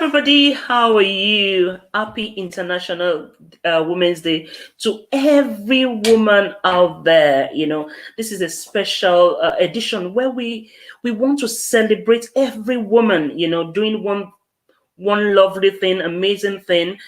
everybody. How are you? Happy International Women's Day to every woman out there. This is a special edition where we want to celebrate every woman. Doing one lovely thing, amazing thing,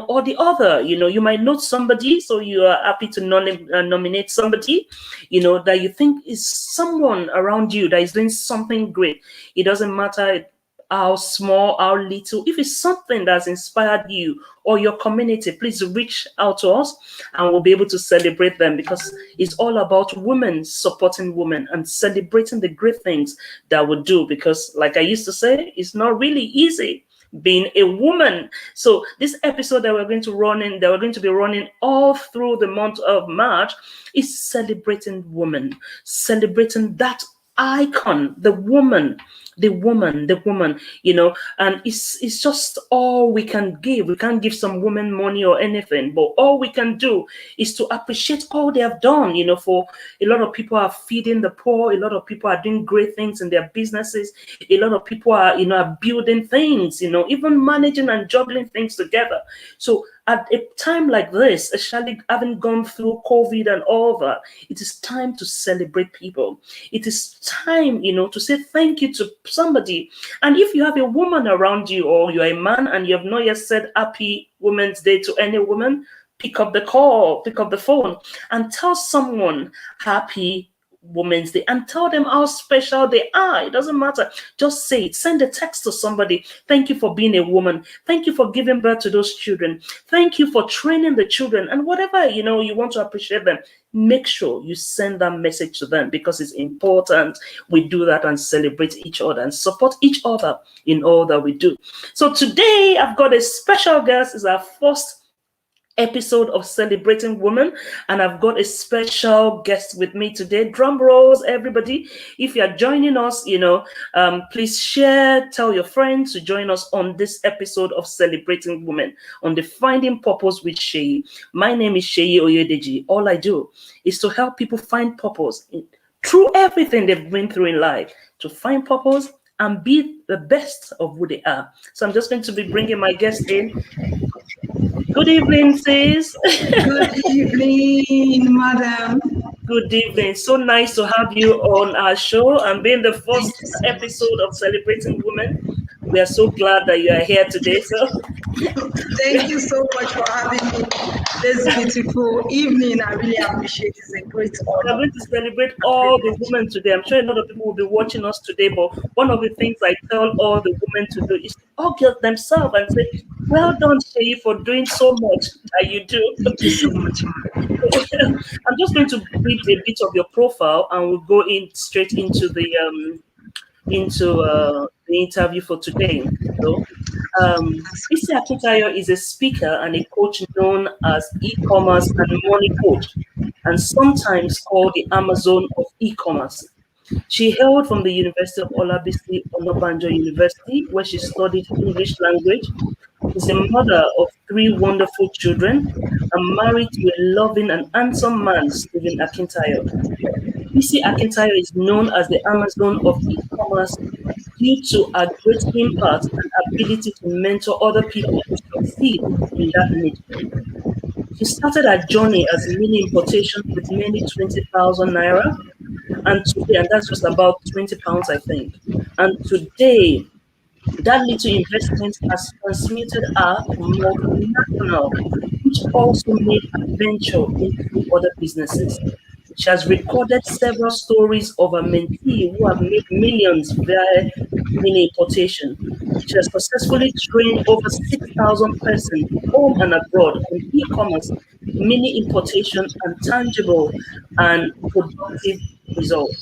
or the other. You might know somebody, so you are happy to nominate somebody, that you think is someone around you that is doing something great. It doesn't matter how small, how little. If it's something that's inspired you or your community, please reach out to us and we'll be able to celebrate them, because it's all about women supporting women and celebrating the great things that we do. Because, like I used to say, it's not really easy being a woman. So this episode that we're going to be running all through the month of March is celebrating women, celebrating that icon, the woman, and it's just all we can give. We can't give some women money or anything, but all we can do is to appreciate all they have done. For a lot of people are feeding the poor, a lot of people are doing great things in their businesses, a lot of people are building things, even managing and juggling things together. So at a time like this, especially having gone through COVID and all that, it is time to celebrate people. It is time, to say thank you to somebody. And if you have a woman around you, or you're a man and you have not yet said Happy Women's Day to any woman, pick up the call, pick up the phone, and tell someone Happy Women's Day, and tell them how special they are. It doesn't matter. Just say it. Send a text to somebody. Thank you for being a woman. Thank you for giving birth to those children. Thank you for training the children. And whatever, you want to appreciate them, make sure you send that message to them, because it's important we do that and celebrate each other and support each other in all that we do. So today I've got a special guest. It's our first episode of Celebrating Women, and I've got a special guest with me today. Drum rolls, everybody. If you're joining us, please share, tell your friends to join us on this episode of Celebrating Women on the Finding Purpose with Sheyi. My name is Oshewa-Oyedeji. All I do is to help people find purpose through everything they've been through in life, to find purpose and be the best of who they are. So I'm just going to be bringing my guest in. Good evening, sis. Good evening, madam. Good evening. So nice to have you on our show and being the first episode of Celebrating Women. We are so glad that you are here today. So thank you so much for having me this beautiful evening. I really appreciate it. It's a great honor. We're going to celebrate all the women today. I'm sure a lot of people will be watching us today, but one of the things I tell all the women to do is to hug themselves and say, well done, Sheyi, for doing so much that you do. Thank you so much. I'm just going to read a bit of your profile and we'll go straight into the interview for today. So, Akintario is a speaker and a coach known as e-commerce and money coach, and sometimes called the Amazon of e-commerce. She hailed from the University of Olabisi Onabanjo University, where she studied English language. She's a mother of 3 wonderful children and married to a loving and handsome man, Stephen Akintario. Akintario is known as the Amazon of e-commerce due to her great impact and ability to mentor other people to succeed in that niche. She started her journey as mini importation with nearly 20,000 naira, and that's just about 20 pounds, I think. And today, that little investment has transmuted her to multinational, which also made her venture into other businesses. She has recorded several stories of her mentee who have made millions via mini importation. She has successfully trained over 6,000 persons home and abroad on e-commerce, mini importation, and tangible and productive results.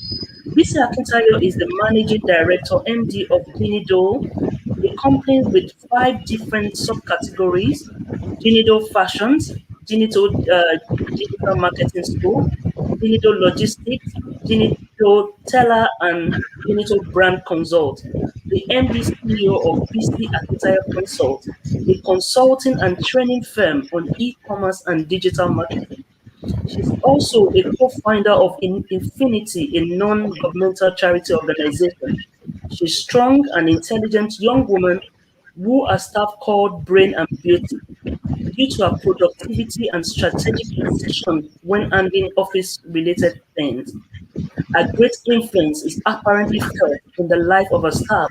Akintario is the managing director, MD of Dinido, a company with 5 different subcategories: Dinido Fashions, Dinido Digital Marketing School, Dinido Logistics, Dinido Teller, and Dinido Brand Consult. The MD CEO of Akintario Consult, a consulting and training firm on e-commerce and digital marketing. She's also a co-founder of Infinity, a non-governmental charity organization. She's a strong and intelligent young woman who are staff called Brain and Beauty due to her productivity and strategic precision when handling office-related things. A great influence is apparently felt in the life of her staff,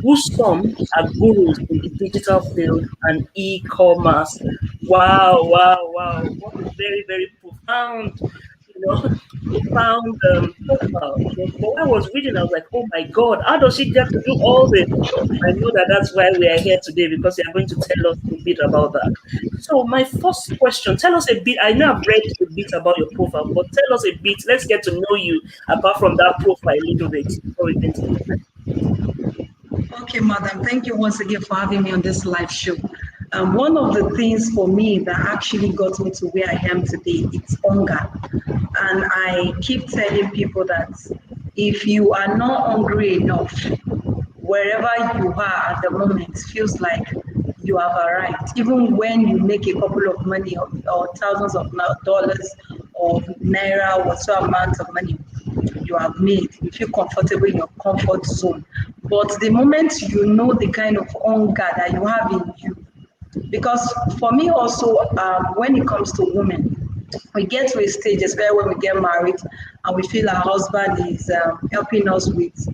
who some are gurus in the digital field and e-commerce. Wow, wow, wow. What a very, very profound, you know, profound profile. But when I was reading, I was like, oh my God, how does she get to do all this? I know that that's why we are here today because you are going to tell us a bit about that. So, my first question, tell us a bit. I know I've read a bit about your profile, but tell us a bit. Let's get to know you apart from that profile a little bit before we go into the next. Okay, madam, thank you once again for having me on this live show. One of the things for me that actually got me to where I am today, it's hunger. And I keep telling people that if you are not hungry enough, wherever you are at the moment feels like you have arrived. Even when you make a couple of money or thousands of dollars or naira, whatever amount of money you have made, you feel comfortable in your comfort zone. But the moment you know the kind of hunger that you have in you, because for me also, when it comes to women, we get to a stage, especially when we get married, and we feel our husband is helping us with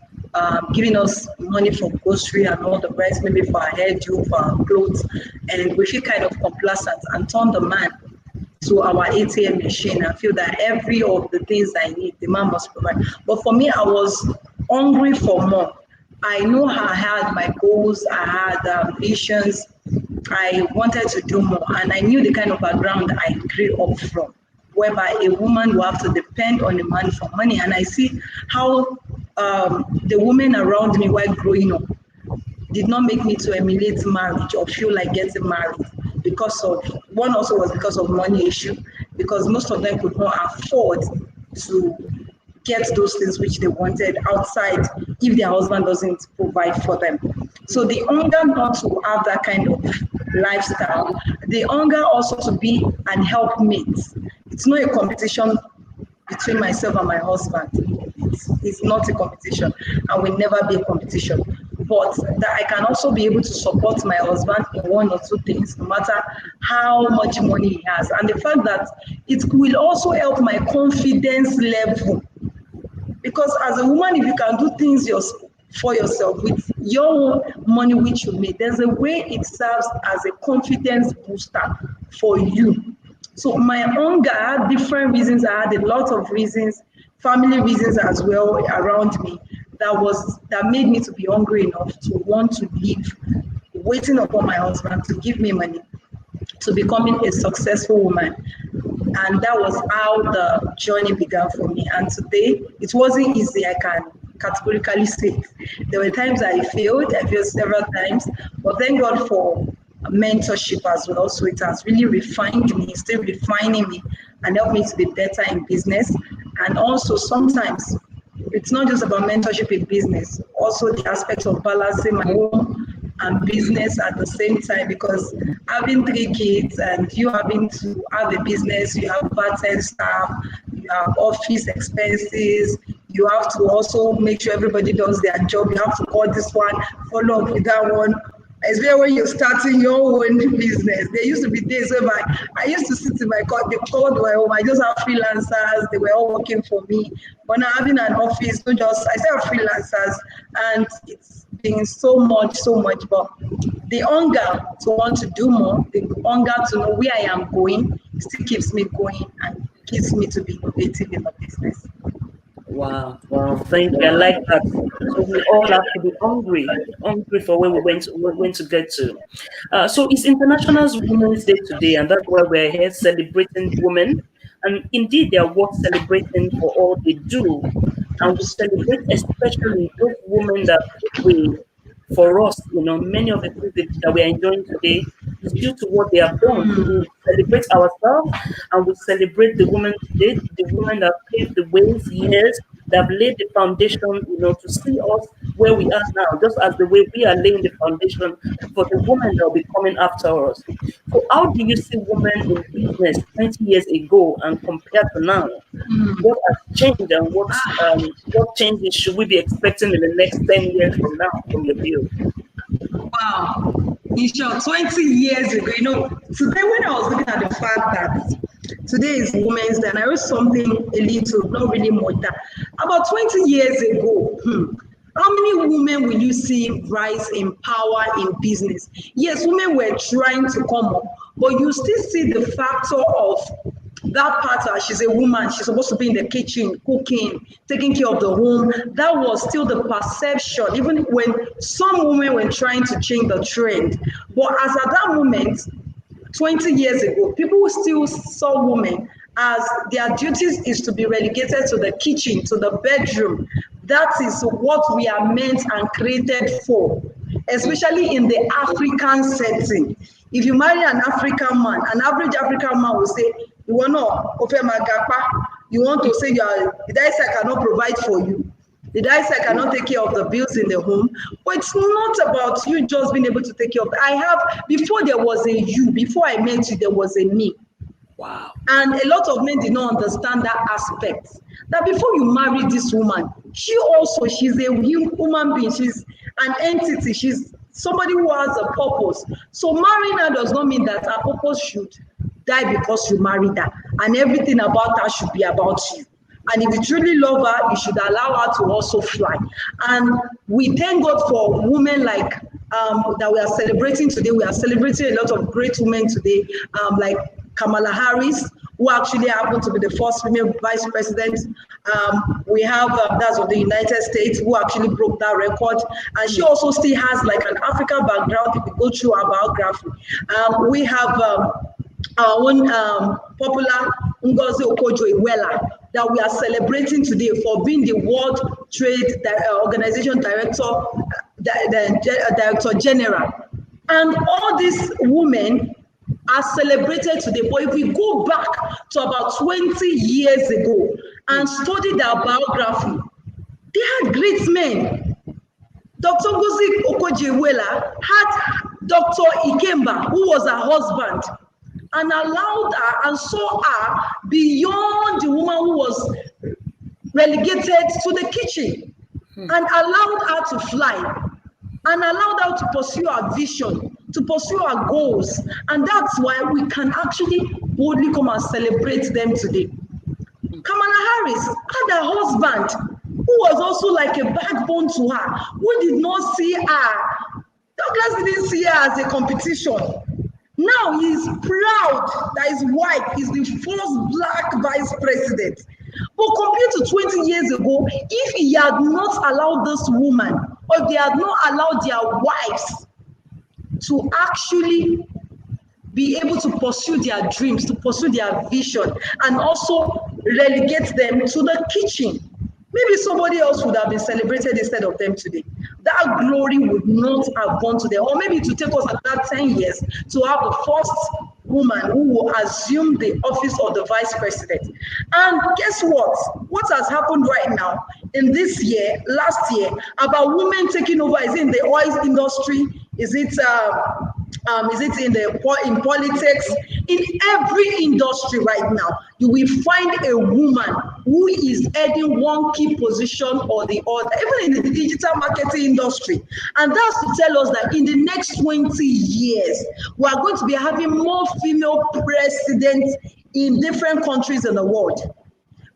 giving us money for grocery and all the rest, maybe for our hairdo, for our clothes, and we feel kind of complacent and turn the man to our ATM machine and feel that every of the things I need, the man must provide. But for me, I was hungry for more. I know I had my goals, I had visions, I wanted to do more, and I knew the kind of background I grew up from, whereby a woman will have to depend on a man for money. And I see how the women around me while growing up did not make me to emulate marriage or feel like getting married because of one also was because of money issue, because most of them could not afford to get those things which they wanted outside if their husband doesn't provide for them. So the hunger not to have that kind of lifestyle, the hunger also to be an helpmate. It's not a competition between myself and my husband. It's not a competition and will never be a competition. But that I can also be able to support my husband in one or two things, no matter how much money he has. And the fact that it will also help my confidence level. Because as a woman, if you can do things for yourself with your own money which you made, there's a way it serves as a confidence booster for you. So my hunger, I had different reasons. I had a lot of reasons, family reasons as well around me that made me to be hungry enough to want to live, waiting upon my husband to give me money, to becoming a successful woman. And that was how the journey began for me. And today, it wasn't easy, I can categorically say. There were times I failed several times, but thank God for mentorship as well. So it has really refined me, still refining me, and helped me to be better in business. And also sometimes it's not just about mentorship in business, also the aspect of balancing my home and business at the same time, because having three kids and you having to have a business, you have part-time staff, you have office expenses, you have to also make sure everybody does their job, you have to call this one, follow up with that one. Especially when you're starting your own business. There used to be days where I used to sit in my car, they called my home, I just have freelancers, they were all working for me. But now having an office, not just, I still have freelancers, and it's been so much, so much. But the hunger to want to do more, the hunger to know where I am going, still keeps me going and keeps me to be innovative in the business. Wow, wow, thank you. I like that. So we all have to be hungry for where we went to get to. So it's International Women's Day today, and that's why we're here celebrating women. And indeed, they are worth celebrating for all they do. And we celebrate especially those women that we, for us, many of the things that we are enjoying today is due to what they have done. So we celebrate ourselves and we celebrate the women today, the women that paved the ways, years, that have laid the foundation, to see us where we are now, just as the way we are laying the foundation for the women that will be coming after us. So how do you see women in business 20 years ago and compared to now? What has changed and what changes should we be expecting in the next 10 years from now from your view? Wow. In short, 20 years ago, today when I was looking at the fact that today is Women's Day, and I read something a little, not really much, that about 20 years ago, how many women will you see rise in power in business? Yes, women were trying to come up, but you still see the factor of that part. She's a woman, she's supposed to be in the kitchen, cooking, taking care of the home. That was still the perception, even when some women were trying to change the trend. But as at that moment, 20 years ago, people still saw women as their duties is to be relegated to the kitchen, to the bedroom. That is what we are meant and created for, especially in the African setting. If you marry an African man, an average African man will say, you want to say did I say I cannot provide for you? Did I say I cannot take care of the bills in the home? But it's not about you just being able to take care of it. Before there was a you, before I met you, there was a me. Wow. And a lot of men did not understand that aspect. That before you marry this woman, she's a human being. She's an entity. She's somebody who has a purpose. So marrying her does not mean that her purpose should die because you married her. And everything about her should be about you. And if you truly love her, you should allow her to also fly. And we thank God for women like that we are celebrating today. We are celebrating a lot of great women today, like Kamala Harris, who actually happened to be the first female vice president. We have that's of the United States, who actually broke that record. And she also still has like an African background if you go through her biography. We have our own popular Ngozi Okonjo-Iweala that we are celebrating today for being the World Trade Organization Director General. And all these women are celebrated today. But if we go back to about 20 years ago and study their biography, they had great men. Dr. Ngozi Okonjo-Iweala had Dr. Ikemba, who was her husband, and allowed her and saw her beyond the woman who was relegated to the kitchen, and allowed her to fly, and allowed her to pursue her vision, to pursue her goals. And that's why we can actually boldly come and celebrate them today. Kamala Harris had a husband who was also like a backbone to her, who did not see her. Douglas didn't see her as a competition. Now he's proud that his wife is the first Black vice president. But compared to 20 years ago, if he had not allowed this woman, or if they had not allowed their wives to actually be able to pursue their dreams, to pursue their vision, and also relegate them to the kitchen, maybe somebody else would have been celebrated instead of them today. That glory would not have gone to them. Or maybe it would take us another 10 years to have the first woman who will assume the office of the vice president. And guess what? What has happened right now in this year, last year, about women taking over? Is it in the oil industry? Is it in politics? In every industry right now, you will find a woman who is heading one key position or the other, even in the digital marketing industry. And that's to tell us that in the next 20 years, we are going to be having more female presidents in different countries in the world.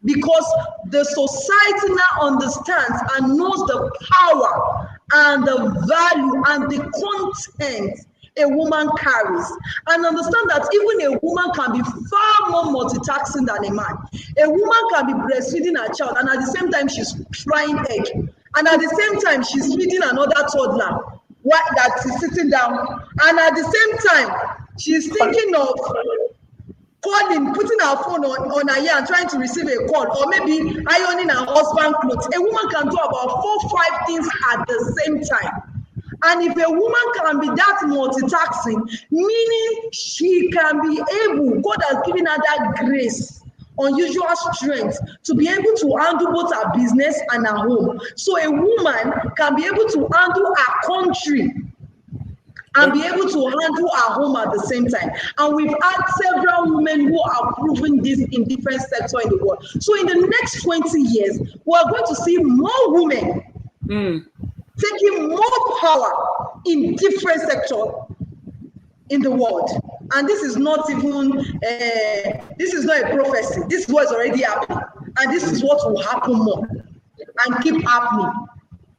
Because the society now understands and knows the power and the value and the content a woman carries, and understand that even a woman can be far more multitasking than a man. A woman can be breastfeeding her child, and at the same time she's frying egg, and at the same time she's feeding another toddler that is sitting down, and at the same time she's thinking of calling, putting her phone on her ear and trying to receive a call, or maybe ironing her husband's clothes. A woman can do about 4-5 things at the same time. And if a woman can be that multitasking, meaning she can be able, God has given her that grace, unusual strength to be able to handle both her business and her home. So a woman can be able to handle her country and be able to handle our home at the same time. And we've had several women who are proving this in different sectors in the world. So in the next 20 years, we are going to see more women taking more power in different sectors in the world. And this is not even, this is not a prophecy. This is what's already happening. And this is what will happen more and keep happening.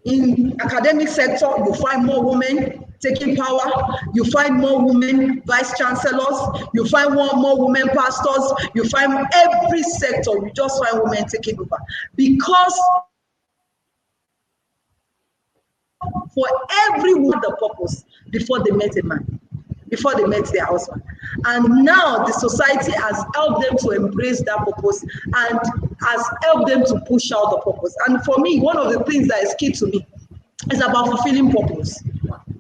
In academic sector, you find more women taking power. You find more women vice chancellors. You find more women pastors. You find every sector, you just find women taking over. Because for every woman, the purpose before they met a man, before they met their husband. And now the society has helped them to embrace that purpose and has helped them to push out the purpose. And for me, one of the things that is key to me is about fulfilling purpose.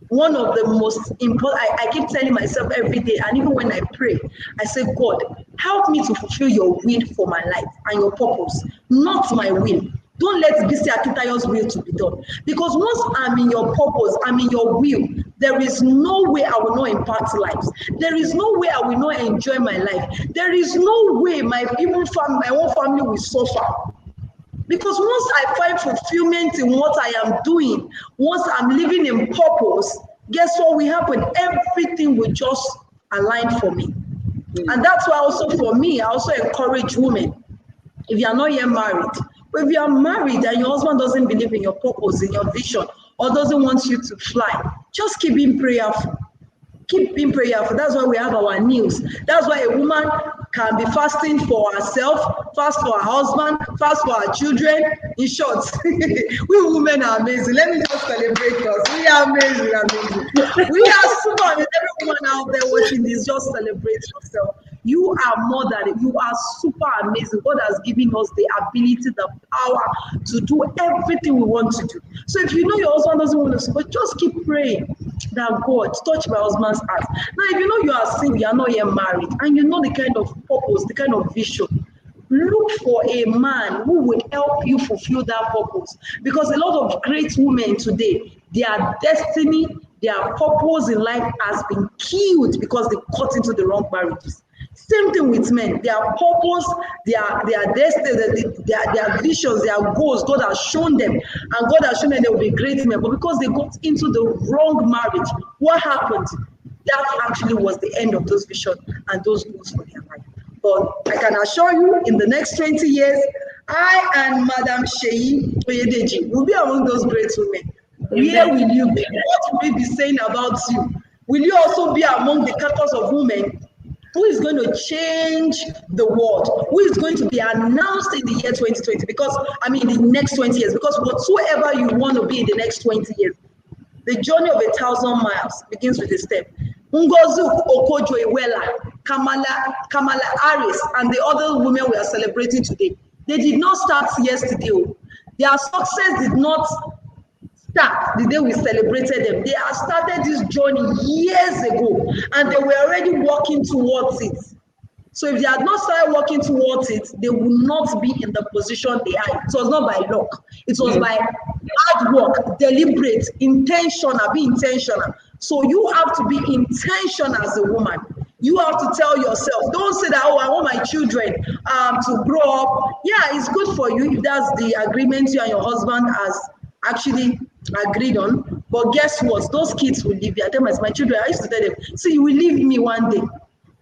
One of the most important, I keep telling myself every day, and even when I pray, I say, God, help me to fulfill your will for my life and your purpose, not my will. Don't let it be Akintario's will to be done. Because once I'm in your purpose, I'm in your will, there is no way I will not impact lives. There is no way I will not enjoy my life. There is no way my own family will suffer. Because once I find fulfillment in what I am doing, once I'm living in purpose, guess what will happen? Everything will just align for me. And that's why also for me, I also encourage women, if you are not yet married, but if you are married and your husband doesn't believe in your purpose, in your vision, or doesn't want you to fly, just keep being prayerful. Keep being prayerful. That's why we have our news. That's why a woman can be fasting for herself, fast for her husband, fast for her children. In short, we women are amazing. Let me just celebrate us. We are amazing, amazing. We are super amazing. Every woman out there watching this, just celebrate yourself. You are more than, you are super amazing. God has given us the ability, the power to do everything we want to do. So if you know your husband doesn't want to support, just keep praying that God touch my husband's heart. Now, if you know you are single, you are not yet married, and you know the kind of purpose, the kind of vision, look for a man who will help you fulfill that purpose. Because a lot of great women today, their destiny, their purpose in life has been killed because they got into the wrong marriages. Same thing with men. Their purpose, their destiny, their visions, their goals, God has shown them. And God has shown them they will be great men. But because they got into the wrong marriage, what happened? That actually was the end of those visions and those goals for their life. But I can assure you, in the next 20 years, I and Madam Oshewa-Oyedeji will be among those great women. Where will you be? What will we be saying about you? Will you also be among the caucus of women who is going to change the world, who is going to be announced in the year 2020, because, I mean, the next 20 years, because whatsoever you want to be in the next 20 years, the journey of 1,000 miles begins with a step. Ngozi Okonjo-Iweala, Kamala Harris, and the other women we are celebrating today, they did not start yesterday. Their success did not start the day we celebrated them. They have started this journey years ago, and they were already working towards it. So if they had not started working towards it, they would not be in the position they are. It was not by luck. It was by hard work, deliberate, intentional, be intentional. So you have to be intentional as a woman. You have to tell yourself, don't say that, oh, I want my children to grow up. Yeah, it's good for you if that's the agreement you and your husband has actually agreed on. But guess what? Those kids will leave you. I tell my children, I used to tell them, see, you will leave me one day.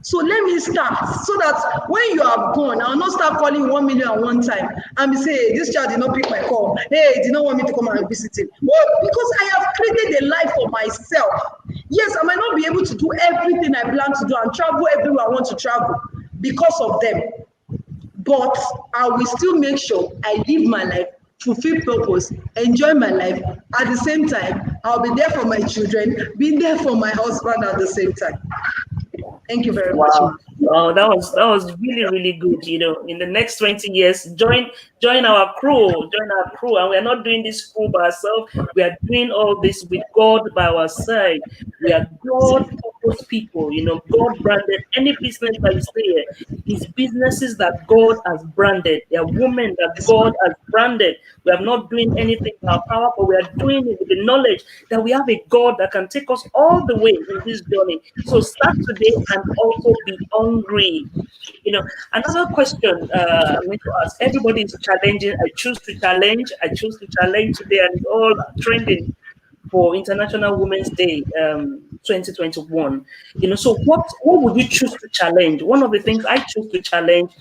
So let me start so that when you are gone, I'll not start calling 1 million at one time and be saying, hey, this child did not pick my call. Hey, did not want me to come and visit him. Well, because I have created a life for myself. Yes, I might not be able to do everything I plan to do and travel everywhere I want to travel because of them. But I will still make sure I live my life, fulfill purpose, enjoy my life. At the same time, I'll be there for my children, be there for my husband at the same time. Thank you very much. Wow, that was really good. You know, in the next 20 years, join our crew, and we are not doing this crew by ourselves. We are doing all this with God by our side. We are God focused people. You know, God branded. Any business that you say here is businesses that God has branded. They are women that God has branded. We are not doing anything in our power, but we are doing it with the knowledge that we have a God that can take us all the way in this journey. So start today and also be hungry. You know, another question I'm going to ask. Everybody is challenging. I choose to challenge. I choose to challenge today, and it's all trending. for International Women's Day 2021. So what would you choose to challenge? One of the things I choose to challenge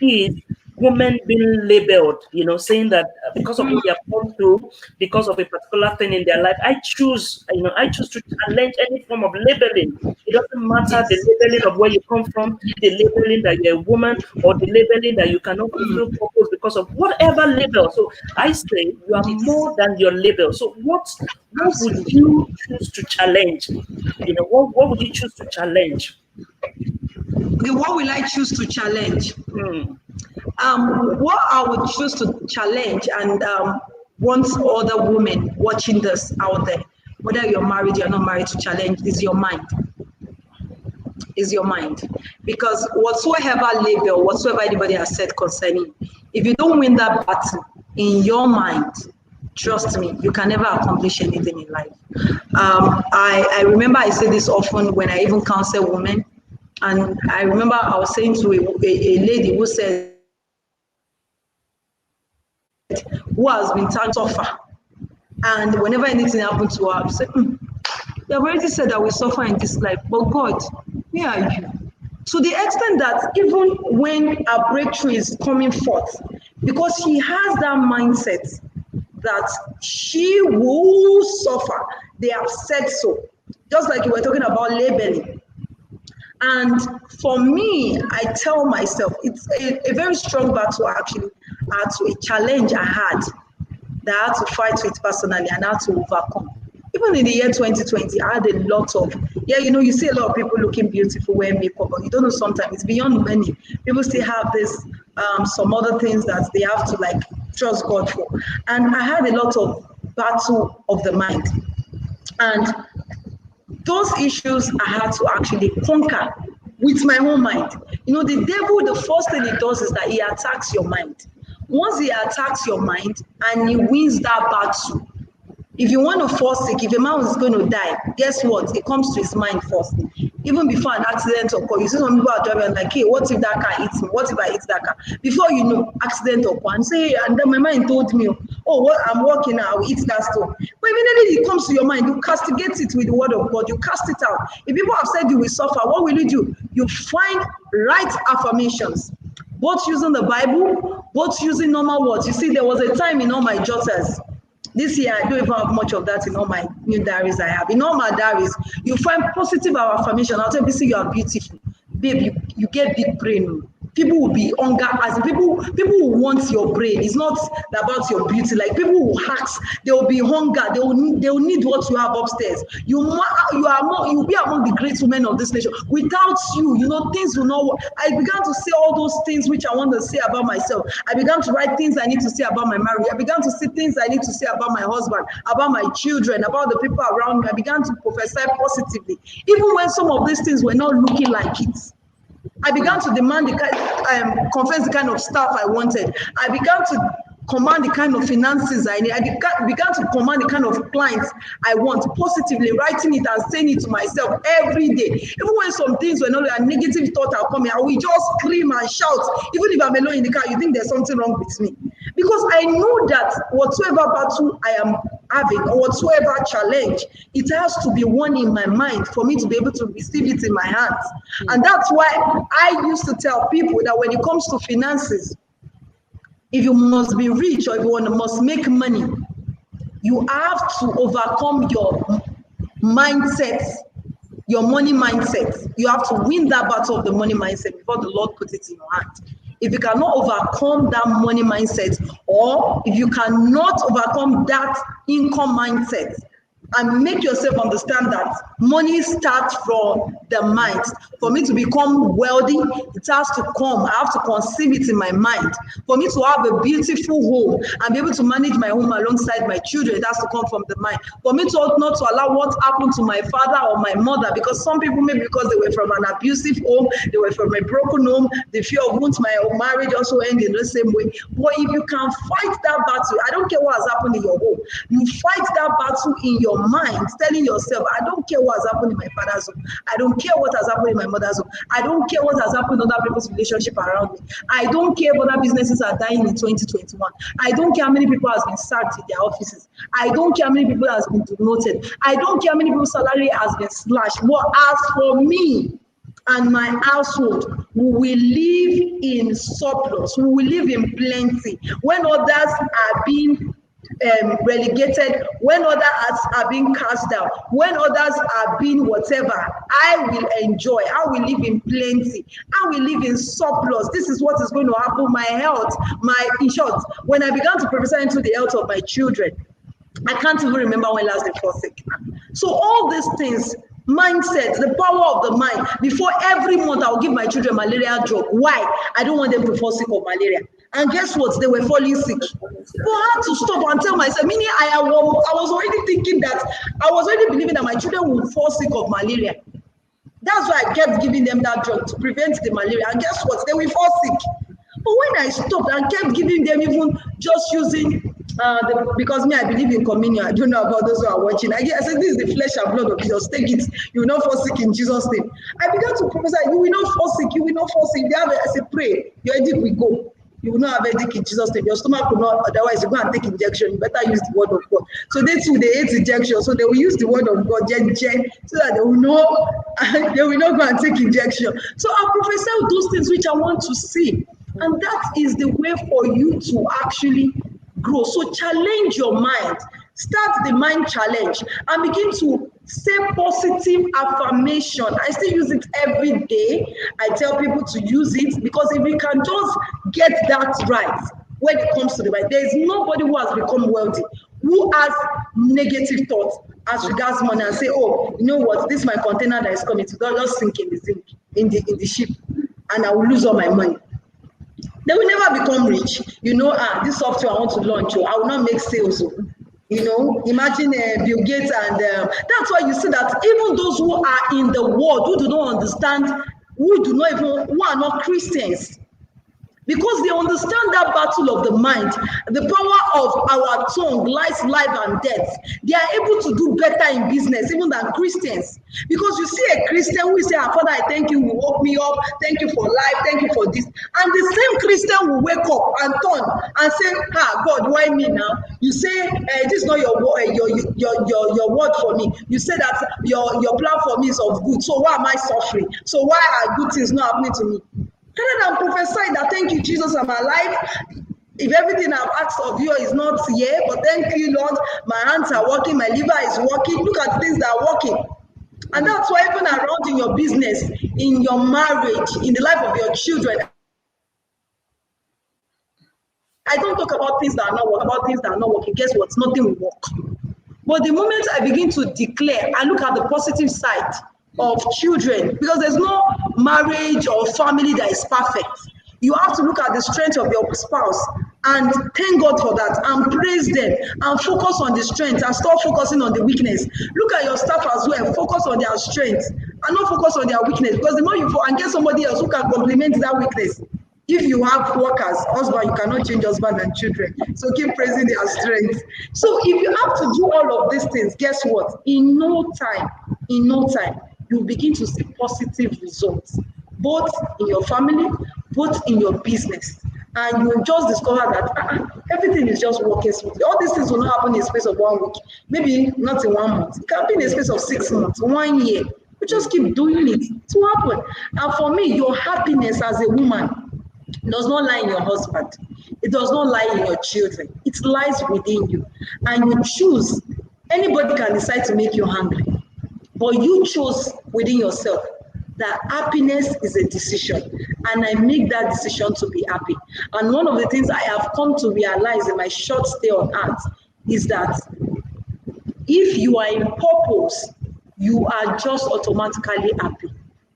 is women being labeled, saying that because of what they have gone through, because of a particular thing in their life, I choose to challenge any form of labeling. It doesn't matter the Yes. labeling of where you come from, the labeling that you're a woman, or the labeling that you cannot fulfill purpose because of whatever label. So I say you are Yes. more than your label. So what would Absolutely. you choose to challenge? What would you choose to challenge? Okay, what will I choose to challenge? Hmm. What I would choose to challenge and want other women watching this out there, whether you're married, you're not married, to challenge is your mind. Is your mind. Because whatsoever label, whatsoever anybody has said concerning, if you don't win that battle in your mind, trust me, you can never accomplish anything in life. I remember I say this often when I even counsel women. And I remember I was saying to a lady who said, who has been trying to suffer. And whenever anything happens to her, I say, you have already said that we suffer in this life, but God, where are you? To the extent that even when a breakthrough is coming forth, because she has that mindset that she will suffer, they have said so. Just like you were talking about labeling. And for me, I tell myself, it's a very strong battle actually, to a challenge I had that I had to fight with personally and I had to overcome. Even in the year 2020, I had a lot of, you see a lot of people looking beautiful wearing makeup, but you don't know, sometimes it's beyond money. People still have this, some other things that they have to like trust God for. And I had a lot of battle of the mind. And those issues I had to actually conquer with my own mind. The devil, the first thing he does is that he attacks your mind. Once he attacks your mind and he wins that battle, if you want to fall sick, if a man is going to die, guess what? It comes to his mind first. Even before an accident occurs, you see some people are driving like, hey, what if that car hits me? What if I hit that car? Before you know, accident occurs. And say, hey, and then my mind told me, oh, what I'm walking now, I will hit that stone. But immediately it comes to your mind, you castigate it with the word of God, you cast it out. If people have said you will suffer, what will you do? You find right affirmations, both using the Bible, both using normal words. You see, there was a time in all my jotters. This year, I don't even have much of that in all my new diaries I have. In all my diaries, you find positive affirmation. I'll tell you, see, you are beautiful. Babe, you get big brain. People will be hunger, as in people will want your brain. It's not about your beauty. Like people will ask, they will be hunger, they will need what you have upstairs. You'll be among the great women of this nation. Without you, things will not work. I began to say all those things which I want to say about myself. I began to write things I need to say about my marriage. I began to say things I need to say about my husband, about my children, about the people around me. I began to prophesy positively, even when some of these things were not looking like it. I began to demand confess the kind of staff I wanted. I began to command the kind of finances I need. I began to command the kind of clients I want, positively, writing it and saying it to myself every day. Even when some things were not, a negative thought are coming, I will just scream and shout. Even if I'm alone in the car, you think there's something wrong with me. Because I know that whatsoever battle I am having or whatsoever challenge, it has to be one in my mind for me to be able to receive it in my hands. And that's why I used to tell people that when it comes to finances, if you must be rich or if you must make money, you have to overcome your mindset, your money mindset. You have to win that battle of the money mindset before the Lord puts it in your hand. If you cannot overcome that money mindset, or if you cannot overcome that income mindset, and make yourself understand that money starts from the mind. For me to become wealthy, it has to come. I have to conceive it in my mind. For me to have a beautiful home and be able to manage my home alongside my children, it has to come from the mind. For me to not to allow what happened to my father or my mother, because some people, maybe because they were from an abusive home, they were from a broken home, the fear of wounds, my marriage also ended in the same way. But if you can fight that battle, I don't care what has happened in your home, you fight that battle in your mind telling yourself, I don't care what has happened in my father's home. I don't care what has happened in my mother's home. I don't care what has happened in other people's relationship around me. I don't care if other businesses are dying in 2021. I don't care how many people has been sacked in their offices. I don't care how many people has been demoted. I don't care how many people's salary has been slashed. But as for me and my household, we will live in surplus. We will live in plenty. When others are being relegated, when others are being cast down, when others are being whatever, I will enjoy. I will live in plenty. I will live in surplus. This is what is going to happen. My health, in short, when I began to prophesy into the health of my children, I can't even remember when last they fall sick. So all these things, mindset, the power of the mind. Before every month, I'll give my children malaria drug. Why? I don't want them to fall sick of malaria. And guess what? They were falling sick. But I had to stop and tell myself, meaning I was already thinking that, I was already believing that my children would fall sick of malaria. That's why I kept giving them that drug to prevent the malaria. And guess what? They will fall sick. But when I stopped and kept giving them, even just using because me, I believe in communion. I don't know about those who are watching. I said, this is the flesh and blood of Jesus. Take it. You will not fall sick in Jesus' name. I began to prophesy, you will not fall sick. You will not fall sick. I said, pray. Your headache will go. You will not have headache in Jesus' name. Your stomach will not. Otherwise, you go and take injection. You better use the word of God. So they too, they ate injection. So they will use the word of God, so that they will know. They will not go and take injection. So I prophesy those things which I want to see. And that is the way for you to actually grow. So challenge your mind. Start the mind challenge and begin to say positive affirmation. I still use it every day. I tell people to use it because if we can just get that right when it comes to the mind, there is nobody who has become wealthy who has negative thoughts as regards money and say, oh, you know what, this is my container that is coming to just sink in the ship and I will lose all my money. They will never become rich. This software I want to launch, I will not make sales. Imagine Bill Gates, and that's why you see that even those who are in the world, who do not understand, who are not Christians, because they understand that battle of the mind, the power of our tongue, lies, life, and death. They are able to do better in business even than Christians. Because you see a Christian who say, Father, I thank you, you woke me up, thank you for life, thank you for this. And the same Christian will wake up and turn and say, God, why me now? You say, this is not your word for me. You say that your plan for me is of good. So why am I suffering? So why are good things not happening to me? Rather than prophesying that thank you, Jesus, I'm alive. If everything I've asked of you is not here, but thank you, Lord, my hands are working, my liver is working. Look at things that are working. And that's why even around in your business, in your marriage, in the life of your children, I don't talk about things that are not working, about things that are not working. Guess what? Nothing will work. But the moment I begin to declare, I look at the positive side of children, because there's no marriage or family that is perfect. You have to look at the strength of your spouse and thank God for that and praise them and focus on the strength and stop focusing on the weakness. Look at your staff as well, focus on their strength and not focus on their weakness, because the more you and get somebody else who can complement that weakness. If you have workers, husband, you cannot change husband and children. So keep praising their strength. So if you have to do all of these things, guess what? In no time, you begin to see positive results, both in your family, both in your business. And you will just discover that everything is just working smoothly. All these things will not happen in the space of 1 week, maybe not in 1 month. It can be in the space of 6 months, 1 year. You just keep doing it to happen. And for me, your happiness as a woman does not lie in your husband. It does not lie in your children. It lies within you. And you choose. Anybody can decide to make you hungry. But you chose within yourself that happiness is a decision. And I make that decision to be happy. And one of the things I have come to realize in my short stay on earth is that if you are in purpose, you are just automatically happy.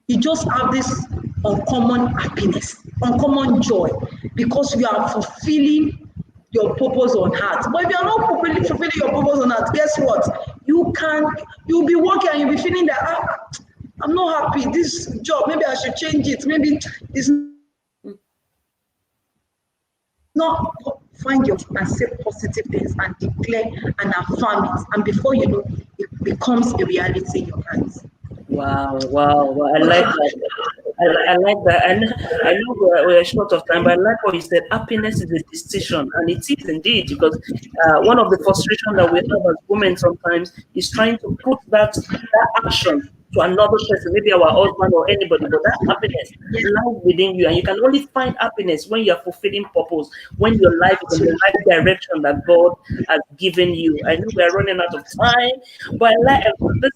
You just have this uncommon happiness, uncommon joy, because you are fulfilling your purpose on earth. But if you are not fulfilling your purpose on earth, guess what? You'll be working and you'll be feeling that I'm not happy. This job, maybe I should change it. Maybe it's not find your and say positive things and declare and affirm it. And before you know, it becomes a reality in your hands. Wow, wow, wow. I like that. I like that. And I know we're short of time, but I like what you said. Happiness is a decision, and it is indeed, because one of the frustration that we have as women sometimes is trying to put that action to another person, maybe our husband or anybody, but that happiness lies within you, and you can only find happiness when you are fulfilling purpose, when your life is in the right direction that God has given you. I know we are running out of time, but I like this.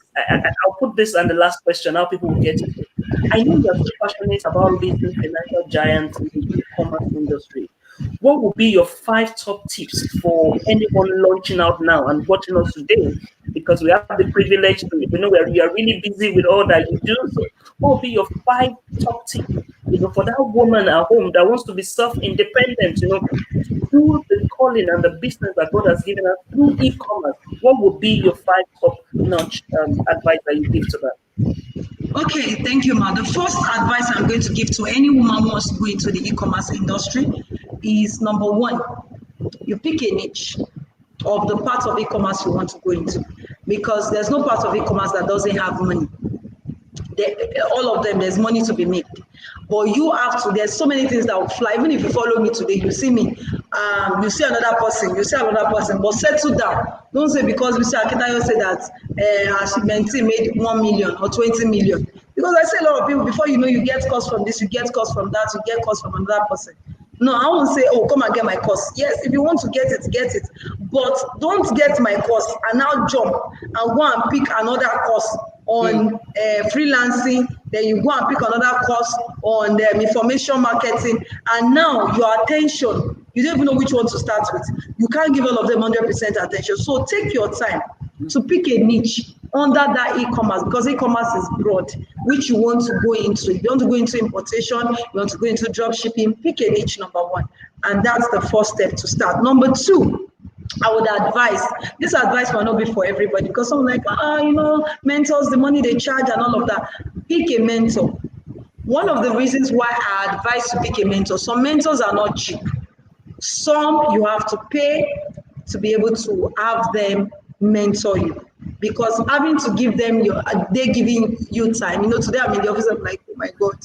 I'll put this on the last question. How people will get to it. I know you're so passionate about leading financial giants in the e-commerce industry. What would be your 5 top tips for anyone launching out now and watching us today? Because we have the privilege to, we know you are really busy with all that you do. So, what would be your 5 top tips? For that woman at home that wants to be self-independent, to do the calling and the business that God has given us through e-commerce. What would be your 5 top-notch advice that you give to them? Okay, thank you, Ma. The first advice I'm going to give to any woman who wants to go into the e-commerce industry is number one, you pick a niche of the part of e-commerce you want to go into, because there's no part of e-commerce that doesn't have money. All of them, there's money to be made, but you have to, there's so many things that will fly. Even if you follow me today, you see me, you see another person, but settle down. Don't say because we say Akintario say that she made 1 million or 20 million, because I say a lot of people, before you know, you get cost from this, you get cost from that, you get cost from another person. No, I won't say, oh, come and get my course. Yes, if you want to get it, get it. But don't get my course and now jump and go and pick another course on freelancing. Then you go and pick another course on information marketing. And now your attention, you don't even know which one to start with. You can't give all of them 100% attention. So take your time to pick a niche under that e-commerce, because e-commerce is broad, which you want to go into. If you want to go into importation, you want to go into drop shipping, pick a niche, number one. And that's the first step to start. Number two, I would advise, this advice might not be for everybody, because some like, mentors, the money they charge and all of that. Pick a mentor. One of the reasons why I advise to pick a mentor, some mentors are not cheap. Some you have to pay to be able to have them mentor you, because having to give them they're giving you time. Today I'm in the office, I'm like, oh my God,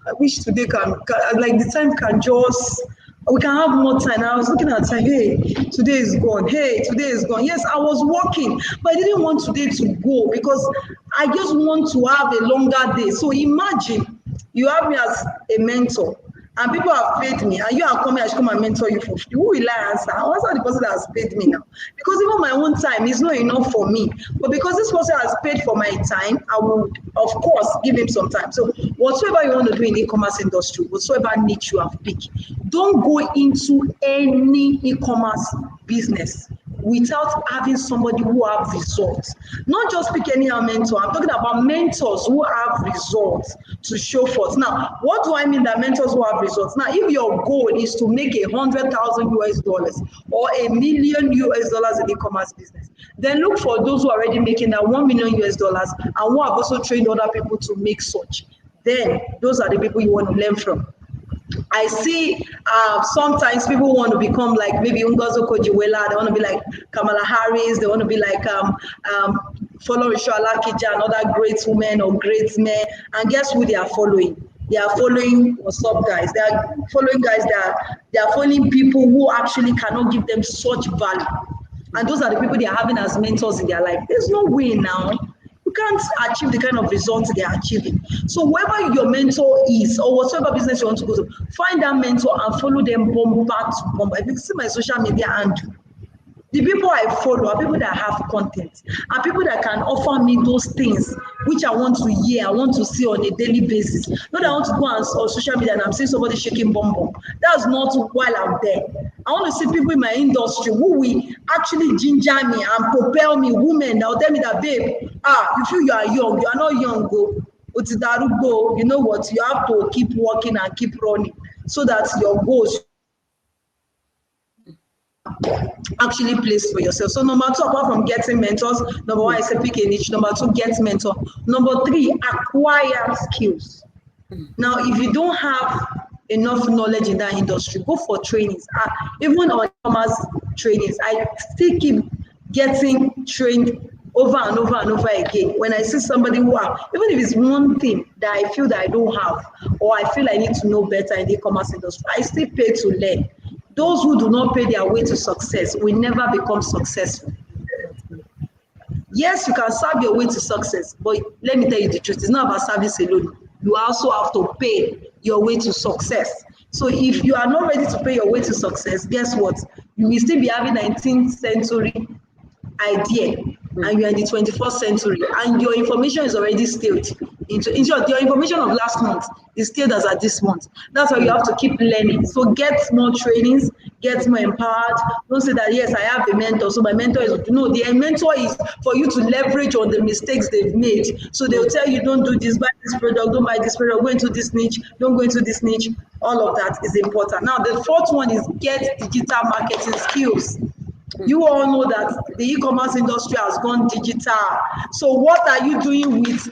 I wish today like the time can just, we can have more time. I was looking at time, hey, today is gone. Hey, today is gone. Yes, I was working, but I didn't want today to go because I just want to have a longer day. So imagine you have me as a mentor, and people have paid me, and you are coming, I should come and mentor you for free. Who will I answer? I'll answer the person that has paid me now. Because even my own time is not enough for me. But because this person has paid for my time, I will, of course, give him some time. So whatsoever you want to do in the e-commerce industry, whatsoever niche you have picked, don't go into any e-commerce business without having somebody who have results. Not just pick any mentor. I'm talking about mentors who have results to show forth. Now, what do I mean that mentors who have results? Now, if your goal is to make $100,000 or $1 million in e-commerce business, then look for those who are already making that $1 million and who have also trained other people to make such. Then those are the people you want to learn from. I see sometimes people want to become like maybe Ngozi Okonjo-Iweala, they want to be like Kamala Harris, they want to be like Folorunsho Alakija, another great woman or great men, and guess who they are following? They are following, what's up guys? They are following guys they are following people who actually cannot give them such value. And those are the people they are having as mentors in their life. There's no way now. You can't achieve the kind of results they are achieving. So whoever your mentor is, or whatever business you want to go to, find that mentor and follow them bomb back to bomb. If you see my social media handle, the people I follow are people that have content, are people that can offer me those things which I want to hear, I want to see on a daily basis. Not that I want to go on social media and I'm seeing somebody shaking bomb bomb. That's not while I'm there. I want to see people in my industry who will actually ginger me and propel me, women that will tell me that, babe, you feel you are young, you are not young, go. You know what, you have to keep working and keep running so that your goals actually place for yourself. So number two, apart from getting mentors, number one, I say pick a niche. Number two, get mentor. Number three, acquire skills. Now, if you don't have enough knowledge in that industry, go for trainings. Even on e-commerce trainings, I still keep getting trained over and over and over again. When I see somebody who even if it's one thing that I feel that I don't have, or I feel I need to know better in the e-commerce industry, I still pay to learn. Those who do not pay their way to success will never become successful. Yes, you can serve your way to success, but let me tell you the truth, it's not about service alone. You also have to pay your way to success. So if you are not ready to pay your way to success, guess what? You will still be having 19th century idea, and you're in the 21st century, and your information is already stale. In short, your information of last month is stale as at this month. That's why you have to keep learning. So get more trainings, get more empowered. Don't say that, yes, I have a mentor, so my mentor is, no, the mentor is for you to leverage on the mistakes they've made. So they'll tell you, don't do this, buy this product, don't buy this product, go into this niche, don't go into this niche. All of that is important. Now, the fourth one is get digital marketing skills. You all know that the e-commerce industry has gone digital. So what are you doing with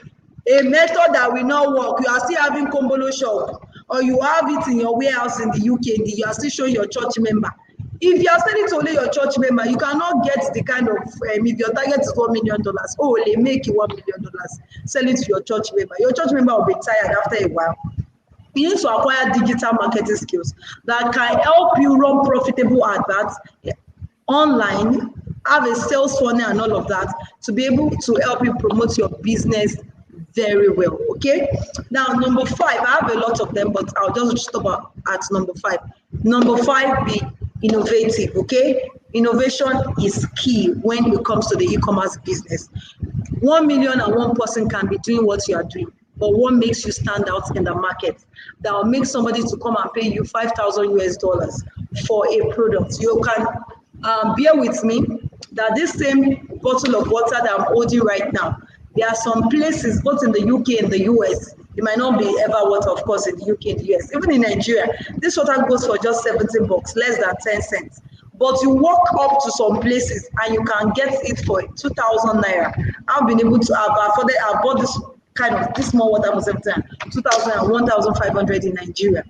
a method that will not work? You are still having Kombolo shop, or you have it in your warehouse in the UK, and you are still showing your church member. If you are selling to only your church member, you cannot get the kind of, if your target is $1 million, they make you $1 million, sell it to your church member. Your church member will be tired after a while. You need to acquire digital marketing skills that can help you run profitable adverts online, have a sales funnel and all of that to be able to help you promote your business very well. Okay. Now, number 5, I have a lot of them, but I'll just stop at number 5. Number 5, be innovative. Okay. Innovation is key when it comes to the e-commerce business. 1,000,001 person can be doing what you are doing, but what makes you stand out in the market that will make somebody to come and pay you $5,000 for a product? You can bear with me that this same bottle of water that I'm holding right now, there are some places both in the UK and the US, it might not be ever water, of course, in the UK and the US. Even in Nigeria, this water goes for just 70 bucks, less than 10 cents. But you walk up to some places and you can get it for 2,000 naira. I've been able to afford it. I bought this small water for 2,000 and 1,500 in Nigeria.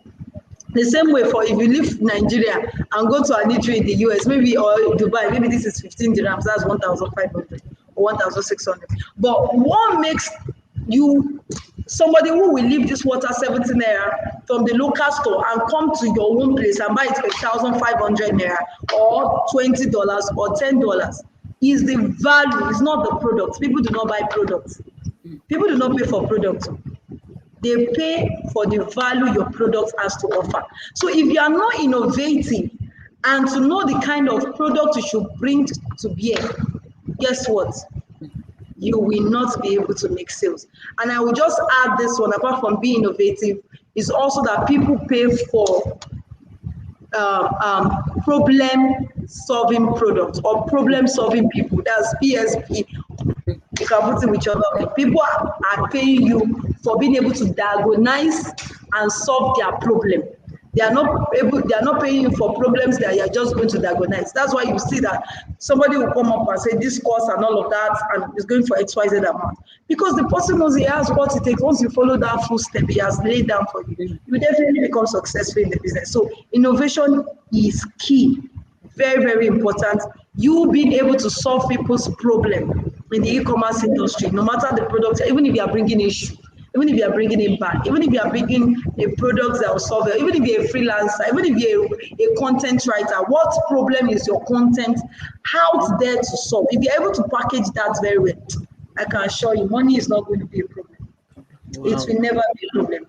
The same way for if you leave Nigeria and go to an eatery in the US, maybe, or Dubai, maybe this is 15 dirhams, that's 1,500 or 1,600. But what makes you somebody who will leave this water 70 naira from the local store and come to your own place and buy it for 1,500 naira or $20 or $10 is the value, it's not the product. People do not buy products. People do not pay for products. They pay for the value your product has to offer. So if you are not innovative and to know the kind of product you should bring to bear, guess what? You will not be able to make sales. And I will just add this one, apart from being innovative, is also that people pay for problem-solving products or problem-solving people. That's PSP. You can put it with your other. People are paying you for being able to diagnose and solve their problem. They are not paying you for problems that you are just going to diagnose. That's why you see that somebody will come up and say this course and all of that and is going for XYZ amount. Because the person knows he has what it takes. Once you follow that full step he has laid down for you, you definitely become successful in the business. So innovation is key. Very, very important. You being able to solve people's problem in the e-commerce industry, no matter the product, even if you are bringing issue, even if you are bringing it back, even if you are bringing a product that will solve it, even if you're a freelancer, even if you're a content writer, what problem is your content out there to solve? If you're able to package that very well, I can assure you money is not going to be a problem. Wow. It will never be a problem.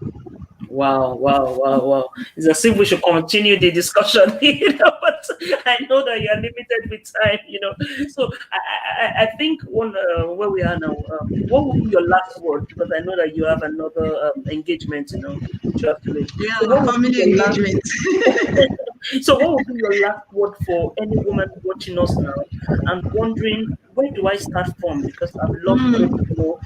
Wow. It's as if we should continue the discussion, but I know that you're limited with time, So I think where we are now, what would be your last word? Because I know that you have another engagement, which you have to make. Yeah, so family engagement. So what would be your last word for any woman watching us now and wondering, where do I start from? Because I've loved to know,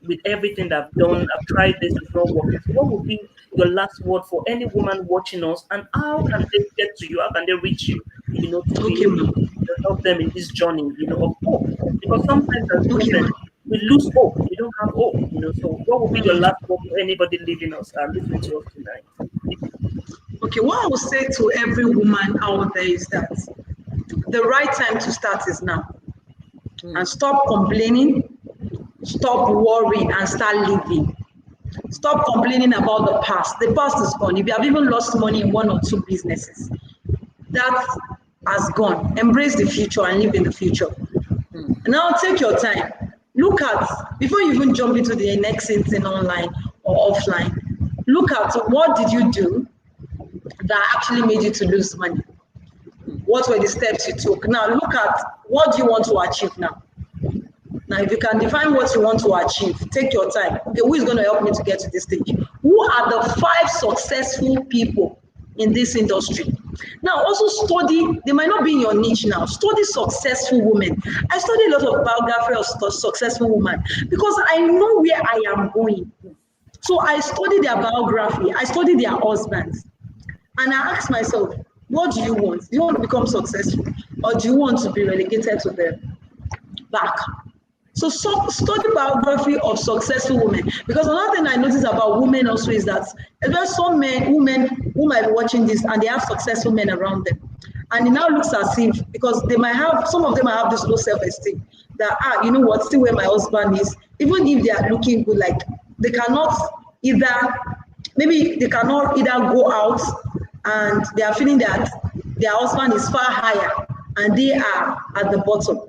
with everything that I've done, I've tried this, it's not working. So what would be your last word for any woman watching us, and how can they get to you? How can they reach you? To be able to help them in this journey, of hope. Because sometimes as women, we lose hope. We don't have hope. So what would be your last word for anybody leaving us and listening to us tonight? Okay, what I would say to every woman out there is that the right time to start is now. And stop complaining, stop worrying, and start living. Stop complaining about the past. The past is gone. If you have even lost money in one or two businesses, that has gone. Embrace the future and live in the future. Now take your time. Look at, before you even jump into the next thing online or offline, look at what did you do that actually made you to lose money. What were the steps you took? Now look at what do you want to achieve now. Now, if you can define what you want to achieve, take your time. Okay, who is going to help me to get to this stage? Who are the 5 successful people in this industry? Now, also study, they might not be in your niche now, study successful women. I study a lot of biography of successful women because I know where I am going. So I study their biography, I study their husbands, and I ask myself, what do you want? Do you want to become successful or do you want to be relegated to the back? So study biography of successful women, because another thing I notice about women also is that there's some women who might be watching this and they have successful men around them, and it now looks as if, because they might have, some of them might have this low self-esteem that you know what, see where my husband is, even if they are looking good, like they cannot either, maybe they cannot either go out and they are feeling that their husband is far higher and they are at the bottom.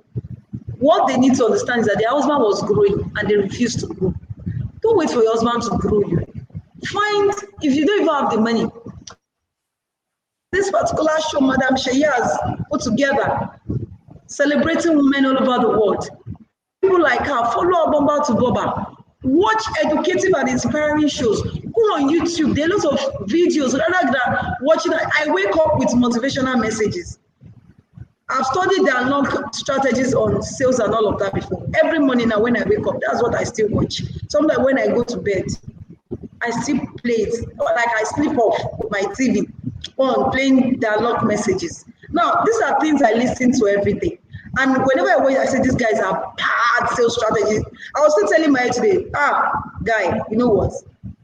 What they need to understand is that their husband was growing and they refused to grow. Don't wait for your husband to grow you. Find, if you don't even have the money, this particular show Madam Sheyi has put together, celebrating women all over the world. People like her, follow her Bomba to Boba. Watch educative and inspiring shows. Go on YouTube. There are lots of videos. Rather than watching, I wake up with motivational messages. I've studied the unlock strategies on sales and all of that before. Every morning now when I wake up, that's what I still watch. Sometimes when I go to bed, I still play it. Like I sleep off my TV on playing the unlock messages. Now, these are things I listen to every day. And whenever I watch, I say, these guys are bad sales strategies. I was still telling my today, guy, you know what?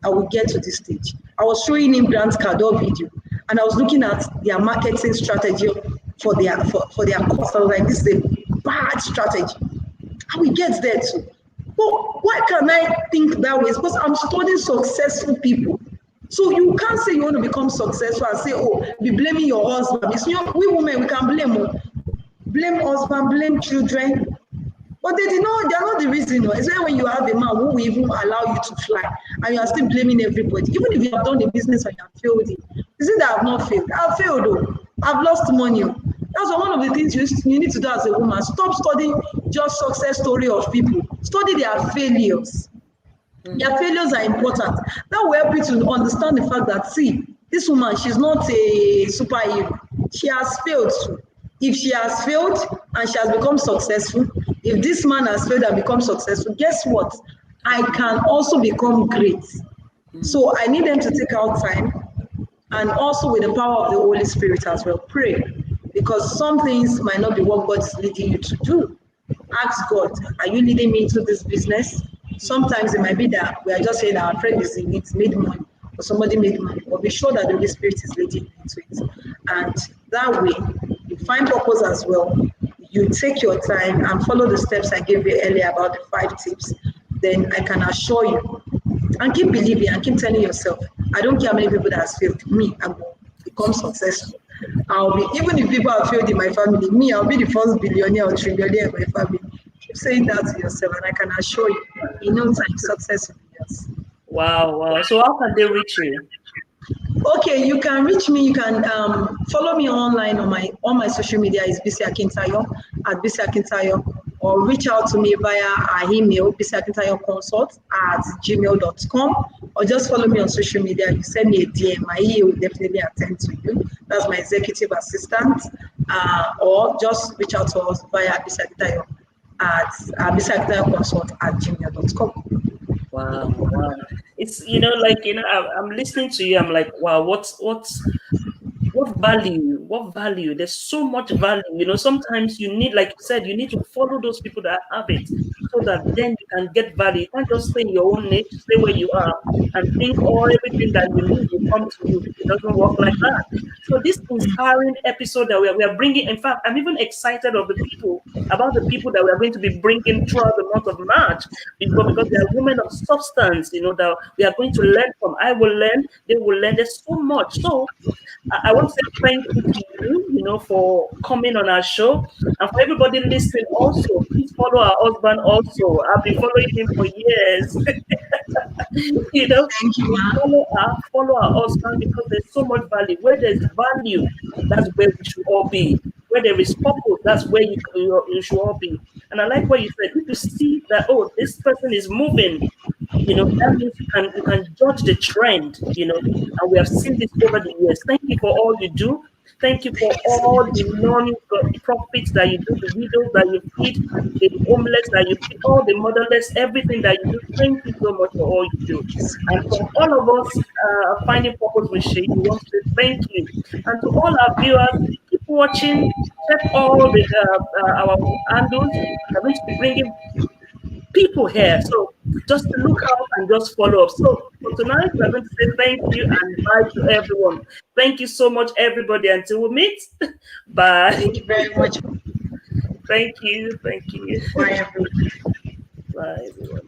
I will get to this stage. I was showing him Grant Cardone video, and I was looking at their marketing strategy for their course. I was like, this is a bad strategy. I will get there too. But why can I think that way? It's because I'm studying successful people. So you can't say you want to become successful and say, oh, be blaming your husband. It's, you know, we women, we can blame husband, blame children. But they're not the reason. Especially when you have a man who will even allow you to fly and you are still blaming everybody. Even if you have done the business and you have failed it. You see that I have not failed. I've failed though. I've lost money. That's one of the things you need to do as a woman. Stop studying just success story of people. Study their failures. Their failures are important. That will help you to understand the fact that, see, this woman, she's not a superhero. She has failed too. If she has failed and she has become successful, if this man has failed and become successful, guess what? I can also become great. So I need them to take out time, and also with the power of the Holy Spirit as well, pray. Because some things might not be what God is leading you to do. Ask God, are you leading me into this business? Sometimes it might be that we are just saying our friend is in it, made money, or somebody made money, but be sure that the Holy Spirit is leading you into it. And that way, you find purpose as well. You take your time and follow the steps I gave you earlier about the 5 tips. Then I can assure you, and keep believing and keep telling yourself, I don't care how many people that has failed, me, I will become successful. I'll be, even if people have failed in my family, me, I'll be the first billionaire or trillionaire in my family. Keep saying that to yourself, and I can assure you, in no time, success will be yours. Wow. So how can they reach you? Okay, you can reach me. You can follow me online on my social media is BC Akintario at BC Akintario, or reach out to me via our email bcakintayo@gmail.com, or just follow me on social media. You send me a DM, my EA will definitely attend to you. That's my executive assistant, or just reach out to us via BC Akintayo at bcakintayo@gmail.com. Wow. It's, like, I'm listening to you. I'm like, wow, what value? What value? There's so much value. Sometimes you need, like you said, you need to follow those people that have it so that then you can get value. You can't just stay in your own niche, stay where you are, and think all everything that you need will come to you. It doesn't work like that. So this inspiring episode that we are bringing, in fact, I'm even excited about the people that we are going to be bringing throughout the month of March, because they are women of substance, that we are going to learn from. I will learn, they will learn. There's so much. So I want to say thank you to you, for coming on our show. And for everybody listening also, please follow our husband also. I've been following him for years. Thank you, ma. Follow our husband, because there's so much value. Where there's value, that's where we should all be. Where there is purpose, that's where you should all be. And I like what you said. If you see that, oh, this person is moving, that means you can judge the trend, and we have seen this over the years. Thank you for all you do. Thank you for Thank you so all much. the non-profits that you do, the widows that you feed, the homeless that you feed, all the motherless, everything that you do. Thank you so much for all you do. Thank you so And much. from all of us finding purpose with Shay, we want to say thank you. And to all our viewers, keep watching. Check all our handles. I'm going to be bringing people here. So just to look out and just follow up. So for tonight, we're going to say thank you and bye to everyone. Thank you so much, everybody. Until we meet, bye. Thank you very much. Thank you. Thank you. Bye, everyone. Bye, everyone.